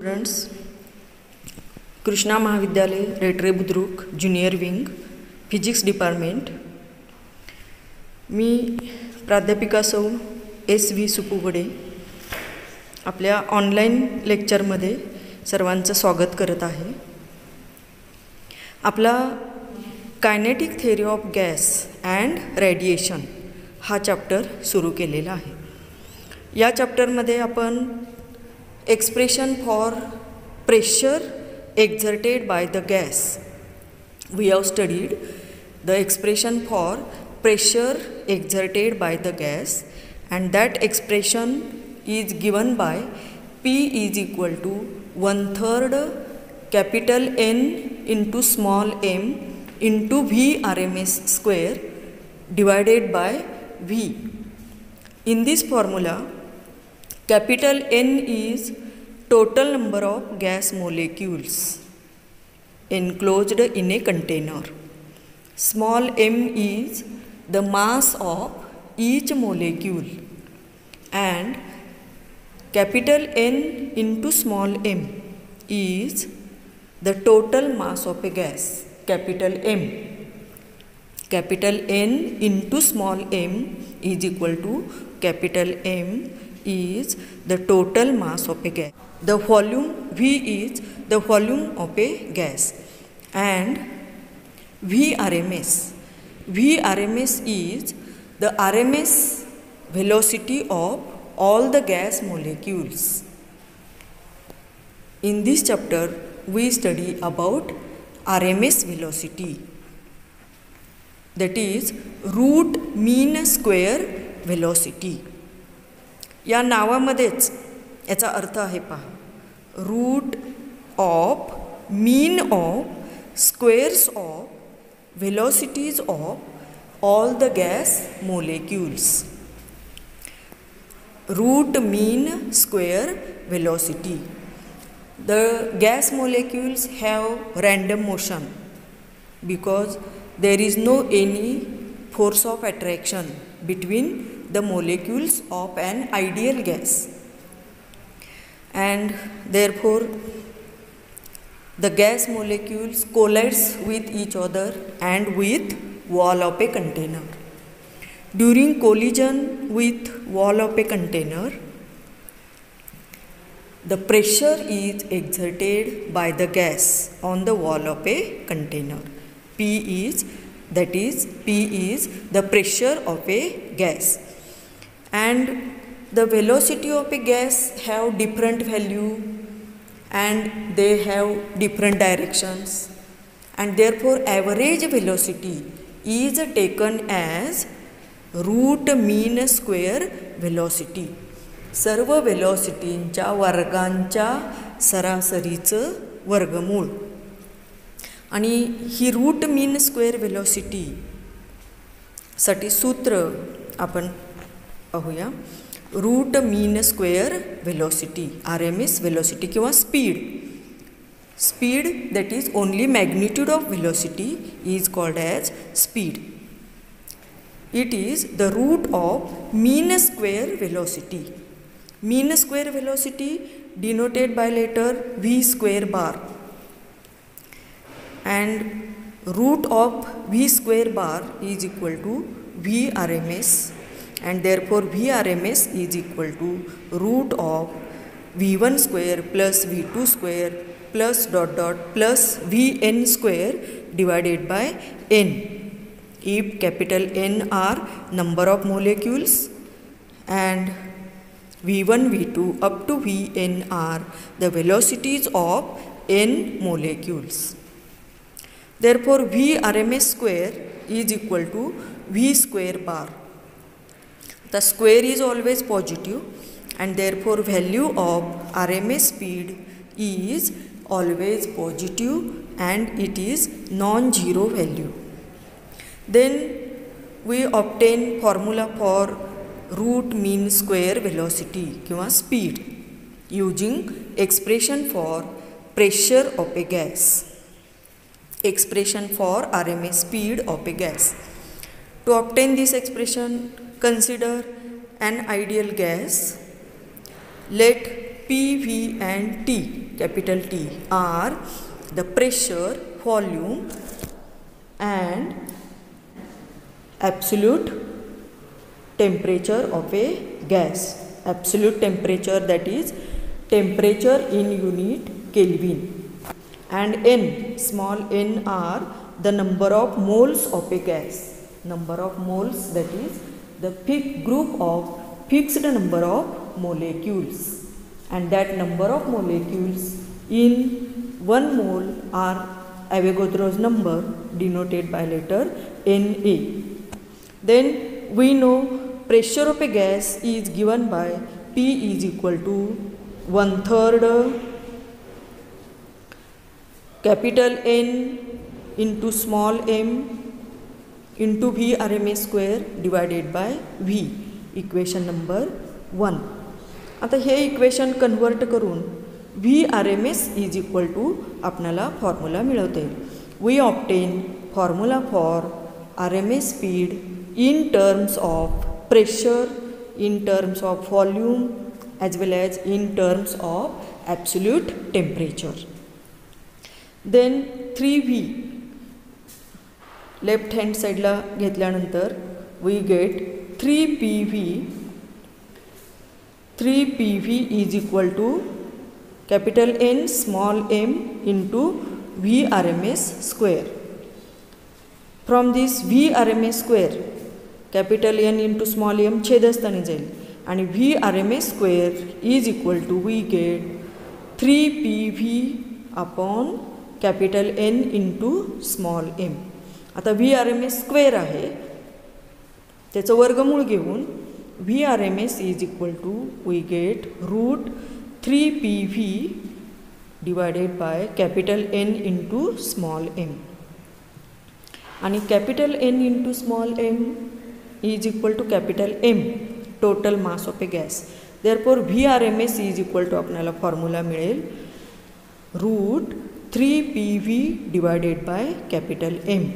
Students, Krishna महाविद्यालय Rethare Budruk junior wing physics department. मी प्राध्यापिका सौ S.V. सुपुगडे आपल्या ऑनलाईन लेक्चरमध्ये सर्वांचं स्वागत करत आहे. आपला kinetic theory of gas and radiation हा चॅप्टर सुरू केलेला आहे. या चॅप्टरमध्ये आपण expression for pressure exerted by the gas. We have studied the expression for pressure exerted by the gas, and that expression is given by P is equal to 1/3 capital N into small m into V RMS square divided by V. In this formula, capital N is total number of gas molecules enclosed in a container. Small m is the mass of each molecule, and capital N into small m is the total mass of a gas. Capital M. Capital N into small m is equal to capital M is the total mass of a gas. The volume V is the volume of a gas, and VRMS is the RMS velocity of all the gas molecules. In this chapter we study about RMS velocity, that is root mean square velocity. या नावामध्येच याचा अर्थ आहे पहा, root of mean of squares of velocities of all the gas molecules. Root mean square velocity. The gas molecules have random motion because there is no any force of attraction between the molecules of an ideal gas, and therefore the gas molecules collides with each other and with wall of a container. During collision with wall of a container, the pressure is exerted by the gas on the wall of a container. P is the pressure of a gas, and the velocity of a gas have different value and they have different directions, and therefore average velocity is taken as root mean square velocity. सर्व वेलॉसिटींच्या वर्गांच्या सरासरीचं वर्गमूळ. आणि ही root mean square velocity साठी सूत्र आपण पाहूया. Root mean square velocity, RMS velocity किंवा speed that is only magnitude of velocity is called as speed. It is the root of mean square velocity. Mean square velocity denoted by letter V square bar, and root of V square bar is equal to V RMS, and therefore V RMS is equal to root of V1 square plus V2 square plus dot dot plus Vn square divided by n. If capital N are number of molecules and V1 V2 up to Vn are the velocities of n molecules. Therefore V RMS square is equal to V square bar. The square is always positive, and therefore value of RMS speed is always positive and it is non-zero value. Then we obtain formula for root mean square velocity किंवा speed using expression for pressure of a gas. Expression for RMS speed of a gas. To obtain this expression, consider an ideal gas. Let P, V and T capital T, are the pressure, volume and absolute temperature of a gas. Absolute temperature, that is temperature in unit Kelvin. And N, small n, are the number of moles of a gas. Number of moles, that is the group of fixed number of molecules. And that number of molecules in 1 mole are Avogadro's number, denoted by letter Na. Then we know pressure of a gas is given by P is equal to 1/3 capital N into small m into V RMS square divided by V. Equation number 1. आता हे equation convert करून V RMS is equal to आपल्याला formula मिळवता येईल. We obtain formula for RMS speed in terms of pressure, in terms of volume as well as in terms of absolute temperature. Then 3V left hand side ला घेतल्यानंतर we get 3PV. 3PV is equal to capital N small m into V RMS square. From this V RMS square, capital N into small m छेदस्थानी जाईल आणि V RMS square is equal to we get 3PV upon capital N into small m. आता V RMS square आहे, त्याचं वर्गमूळ घेऊन V RMS is equal to we get root 3PV divided by capital N into small m. आणि capital N into small m is equal to capital M, total mass of a gas. Therefore V RMS is equal to आपल्याला formula मिळेल root 3PV divided by capital M.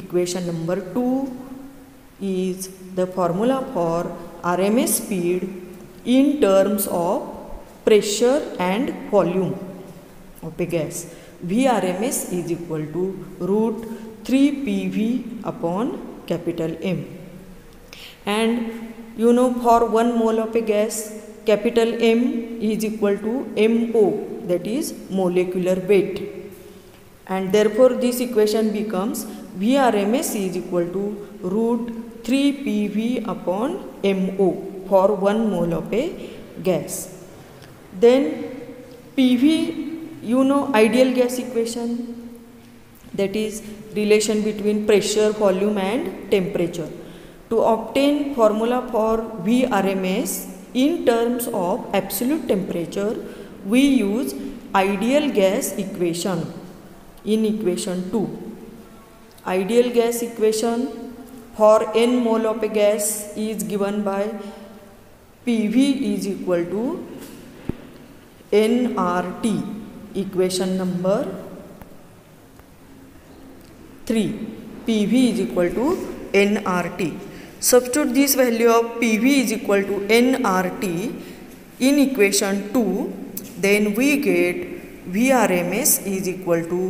Equation number 2 is the formula for RMS speed in terms of pressure and volume of a gas. V RMS is equal to root 3PV upon capital M. And you know, for 1 mole of a gas, capital M is equal to MO, that is molecular weight. And therefore this equation becomes V RMS is equal to root 3PV upon MO for 1 mole of a gas. Then PV, you know, ideal gas equation, that is relation between pressure, volume and temperature. To obtain formula for V RMS in terms of absolute temperature, we use ideal gas equation in equation 2. Ideal gas equation for n mole of a gas is given by PV is equal to nRT. Equation number 3. PV is equal to nRT. Substitute this value of PV is equal to nRT in equation 2, then we get V RMS is equal to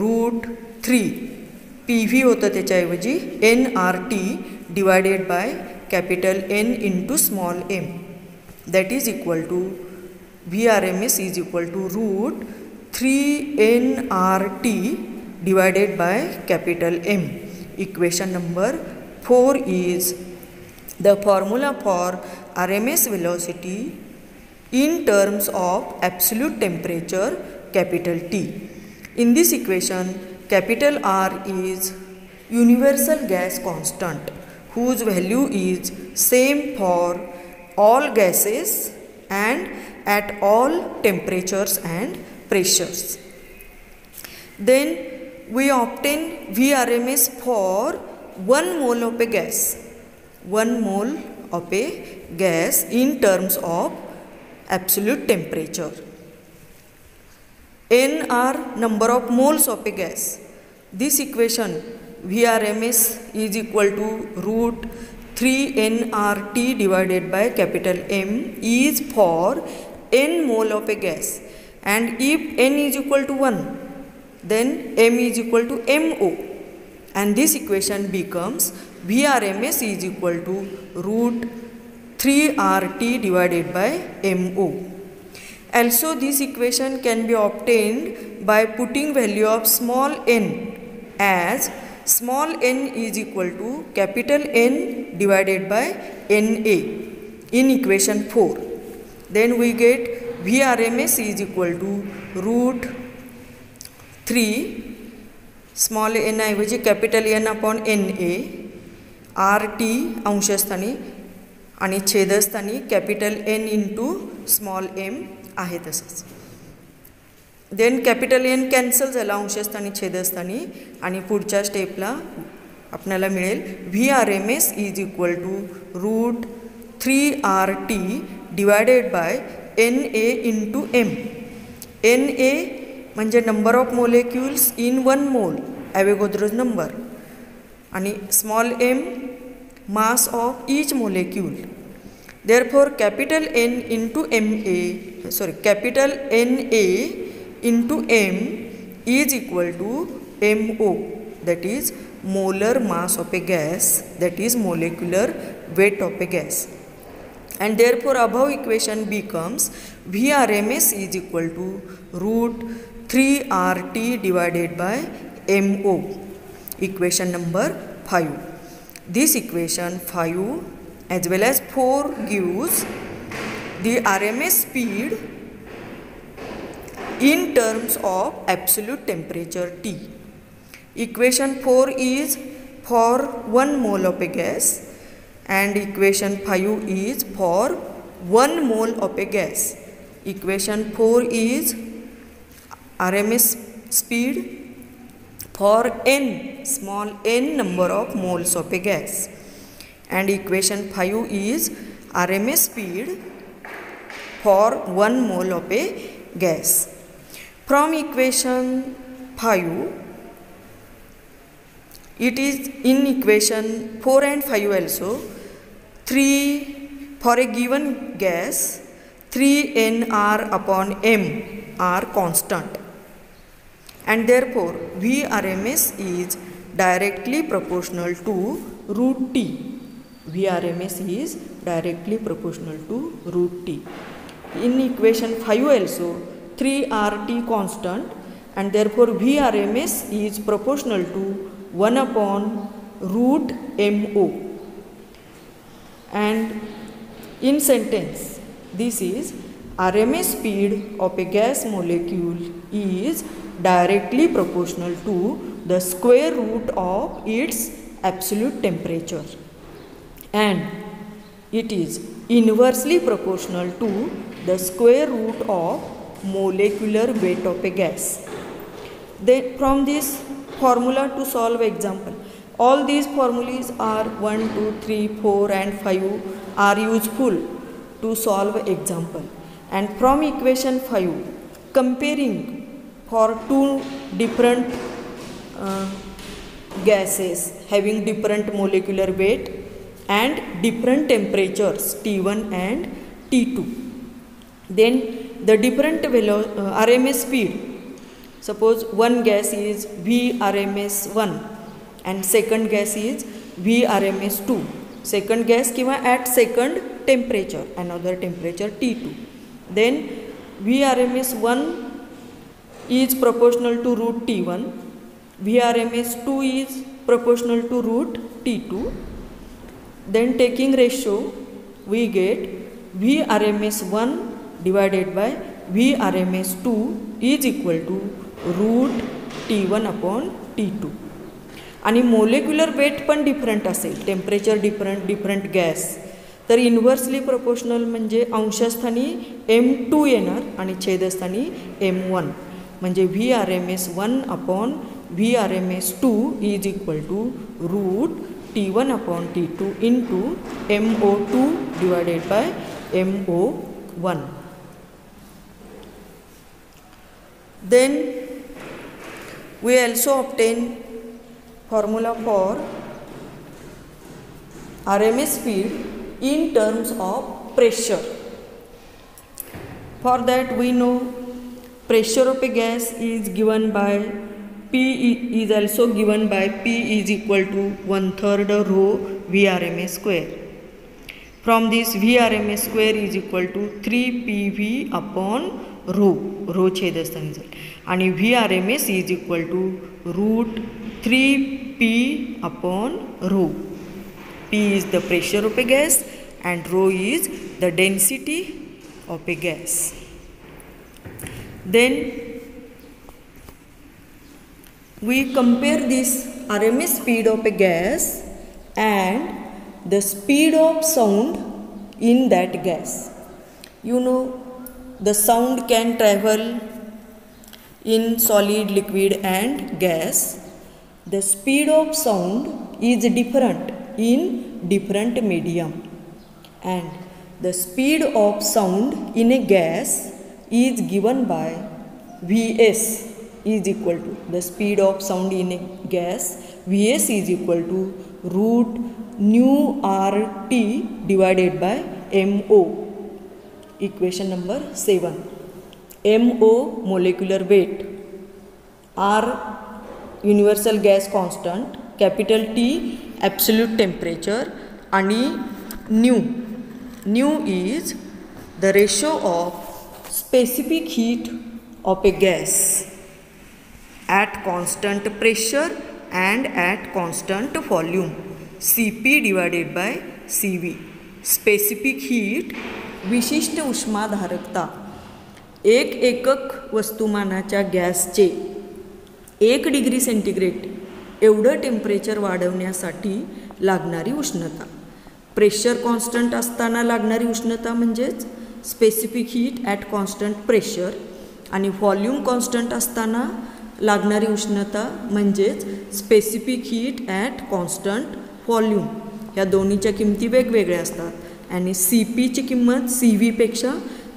root 3. PV होतं त्याच्याऐवजी nRT divided by capital N into small m, that is equal to V RMS is equal to root 3 nRT divided by capital M. Equation number 4 is the formula for RMS velocity in terms of absolute temperature capital T. In this equation, capital R is universal gas constant whose value is same for all gases and at all temperatures and pressures. Then we obtain V RMS for 1 mole of a gas. 1 mole of a gas in terms of absolute temperature. N are number of moles of a gas. This equation V RMS is equal to root 3 nRT divided by capital M is for n mole of a gas. and if n is equal to 1, then m is equal to mo, and this equation becomes Vrms is equal to root 3RT divided by mo. Also, this equation can be obtained by putting value of small n as small n is equal to capital N divided by Na in equation 4. Then we get Vrms is equal to root 3 small n ऐवजी capital N upon Na RT अंशस्थानी आणि छेदस्थानी capital N into small m आहे तसंच. Then capital N cancel झाला अंशस्थानी छेदस्थानी आणि पुढच्या स्टेपला आपल्याला मिळेल Vrms is equal to root 3RT divided by Na into m. Na म्हणजे number of molecules in 1 mole Avogadro's number आणि small m mass of each molecule. Therefore, capital N into capital Na into m is equal to mo, that is molar mass of a gas, that is molecular weight of a gas. And therefore, above equation becomes Vrms is equal to root 3RT divided by mo. Equation number 5. This equation 5 as well as 4 gives the RMS speed in terms of absolute temperature T. Equation 4 is for 1 mole of a gas and equation 5 is for 1 mole of a gas. Equation 4 is RMS speed for n, small n number of moles of a gas. And equation 5 is RMS speed for 1 mole of a gas. From equation 5, it is in equation 4 and 5 also, 3 for a given gas, 3nR upon m are constant. And therefore, Vrms is directly proportional to root T. Vrms is directly proportional to root T. In equation 5 also 3RT constant and therefore Vrms is proportional to 1 upon root mo. And in sentence this is RMS speed of a gas molecule is directly proportional to the square root of its absolute temperature. And it is inversely proportional to the square root of molecular weight of a gas. Then from this formula to solve example, all these formulas are 1, 2, 3, 4 and 5 are useful to solve example. And from equation 5, comparing for 2 different gases having different molecular weight and different temperatures T1 and T2. Then the different RMS speed, suppose one gas is Vrms1 and second gas is Vrms2. Second gas kiva at second temperature, another temperature T2. Then Vrms1 is proportional to root T1, Vrms2 is proportional to root T2. Then taking ratio, we get Vrms1 divided by Vrms2 is equal to root T1 upon T2. आणि molecular weight पण different असेल, temperature different gas, तर inversely proportional म्हणजे अंशस्थानी m2 येणार आणि छेदस्थानी m1, म्हणजे Vrms1 upon Vrms2 is equal to root T1 upon T2 into MO2 divided by MO1. Then we also obtain formula for RMS speed in terms of pressure. For that we know pressure of a gas is given by P is also given by P is equal to 1/3 rho Vrms square. From this Vrms square is equal to 3PV upon rho छेदस्थानी जाईल आणि Vrms is equal to root 3P upon rho. P is the pressure of a gas and rho is the density of a gas. Then we compare this RMS speed of a gas and the speed of sound in that gas. You know, the sound can travel in solid, liquid and gas. The speed of sound is different in different medium, and the speed of sound in a gas is given by Vs is equal to the speed of sound in a gas. Vs is equal to root nu RT divided by MO. Equation number 7. MO molecular weight, R universal gas constant, capital T absolute temperature, आणि nu is the ratio of specific heat of a gas at constant pressure and at constant volume, Cp divided by Cv. Specific heat विशिष्ट उष्माधारकता. एक एकक वस्तुमानाच्या गॅसचे 1 degree centigrade एवढं temperature वाढवण्यासाठी लागणारी उष्णता. Pressure constant असताना लागणारी उष्णता म्हणजेच specific heat at constant pressure, आणि व्हॉल्यूम कॉन्स्टंट असताना लागणारी उष्णता म्हणजेच specific heat at constant volume. ह्या दोन्हीच्या किमती वेगवेगळ्या असतात आणि Cpची किंमत Cvपेक्षा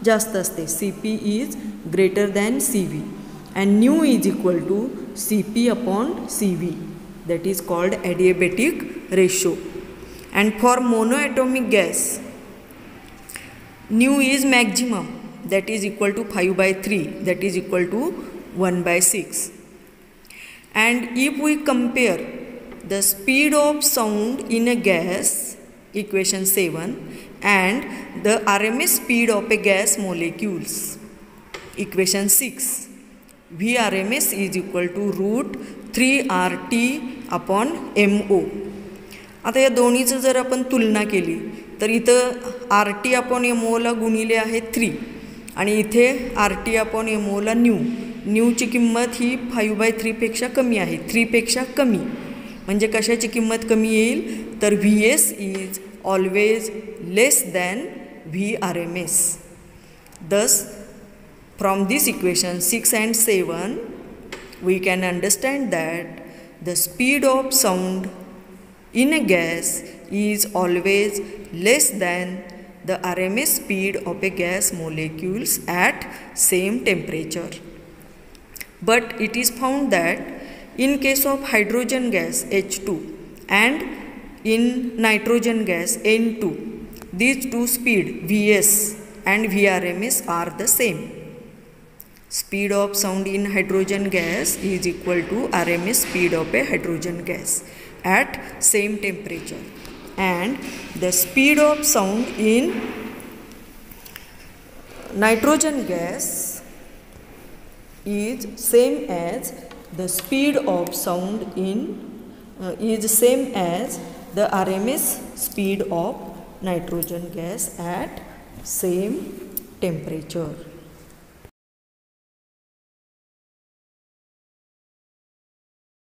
जास्त असते. Cp is greater than Cv and nu is equal to Cp upon Cv, that is called adiabatic ratio. And for monoatomic gas, nu is maximum, that is equal to 5/3, that is equal to 1/6. And if we compare the speed of sound in a gas, equation 7, and the RMS speed of a gas molecules, equation 6, Vrms is equal to root 3RT upon MO. आता या दोन्हीचं जर आपण तुलना केली तर इथं RT upon MO ला गुणिले आहे 3 आणि इथे RT upon MO ला न्यूची किंमत ही 5/3 पेक्षा कमी आहे, 3 पेक्षा कमी. म्हणजे कशाची किंमत कमी येईल तर Vs is always less than Vrms. Thus from this equation 6 and 7 we can understand that the speed of sound in a gas is always less than the RMS speed of a gas molecules at same temperature. But it is found that in case of hydrogen gas H2 and in nitrogen gas N2, these two speed Vs and Vrms are the same. Speed of sound in hydrogen gas is equal to RMS speed of a hydrogen gas at same temperature, and the speed of sound in nitrogen gas is same as the speed of sound in is same as the RMS speed of nitrogen gas at same temperature.